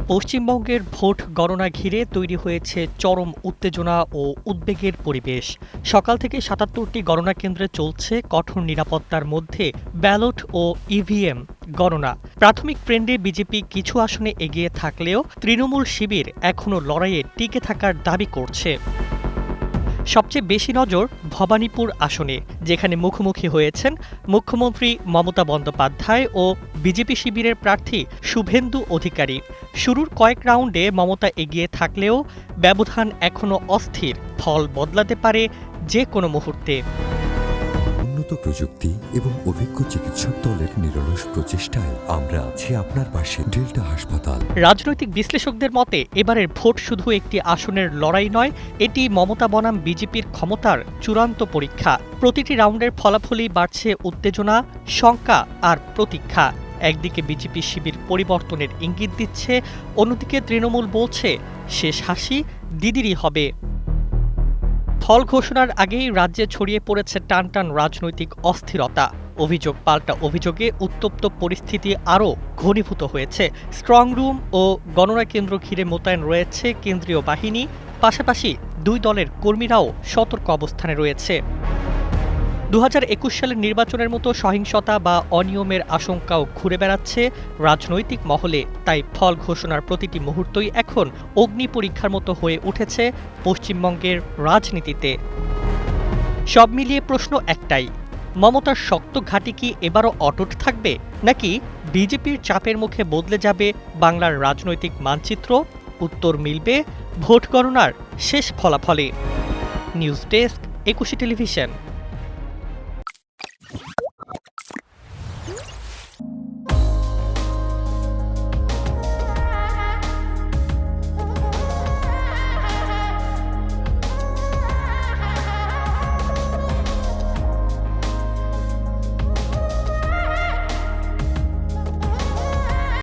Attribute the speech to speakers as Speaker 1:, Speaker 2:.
Speaker 1: পশ্চিমবঙ্গের ভোট গণনা ঘিরে তৈরি হয়েছে চরম উত্তেজনা ও উদ্বেগের পরিবেশ। সকাল থেকে ৭৭টি গণনা কেন্দ্রে চলছে কঠোর নিরাপত্তার মধ্যে ব্যালট ও ইভিএম গণনা। প্রাথমিক ট্রেন্ডে বিজেপি কিছু আসনে এগিয়ে থাকলেও তৃণমূল শিবির এখনও লড়াইয়ে টিকে থাকার দাবি করছে। সবচেয়ে বেশি নজর ভবানীপুর আসনে, যেখানে মুখোমুখি হয়েছেন মুখ্যমন্ত্রী মমতা বন্দ্যোপাধ্যায় ও বিজেপি শিবিরের প্রার্থী শুভেন্দু অধিকারী। শুরুর কয়েক রাউন্ডে মমতা এগিয়ে থাকলেও ব্যবধান এখনও অস্থির, ফল বদলাতে পারে যে কোনো মুহূর্তে।
Speaker 2: উন্নত প্রযুক্তি এবং অভিজ্ঞ চিকিৎসক দলের নিরলস প্রচেষ্টায় আমরা আছি আপনার পাশে। ডেল্টা হাসপাতাল।
Speaker 1: রাজনৈতিক বিশ্লেষকদের মতে এবারের ভোট শুধু একটি আসনের লড়াই নয়, এটি মমতা বনাম বিজেপির ক্ষমতার চূড়ান্ত পরীক্ষা। প্রতিটি রাউন্ডের ফলাফলই বাড়ছে উত্তেজনা, শঙ্কা আর প্রতীক্ষা। একদিকে বিজেপি শিবির পরিবর্তনের ইঙ্গিত দিচ্ছে, অন্যদিকে তৃণমূল বলছে শেষ হাসি দিদিরই হবে। ফল ঘোষণার আগেই রাজ্যে ছড়িয়ে পড়েছে টানটান রাজনৈতিক অস্থিরতা। অভিযোগ পাল্টা অভিযোগে উত্তপ্ত পরিস্থিতি আরও ঘনীভূত হয়েছে। স্ট্রং রুম ও গণনা কেন্দ্র ঘিরে মোতায়েন রয়েছে কেন্দ্রীয় বাহিনী, পাশাপাশি দুই দলের কর্মীরাও সতর্ক অবস্থানে রয়েছে। ২০২১ সালের নির্বাচনের মতো সহিংসতা বা অনিয়মের আশঙ্কাও ঘুরে বেড়াচ্ছে রাজনৈতিক মহলে। তাই ফল ঘোষণার প্রতিটি মুহূর্তই এখন অগ্নি পরীক্ষার মতো হয়ে উঠেছে পশ্চিমবঙ্গের রাজনীতিতে। সব মিলিয়ে প্রশ্ন একটাই, মমতার শক্ত ঘাঁটি কি এবারও অটুট থাকবে, নাকি বিজেপির চাপের মুখে বদলে যাবে বাংলার রাজনৈতিক মানচিত্র? উত্তর মিলবে ভোট গণনার শেষ ফলাফলে। News desk, ২১ television.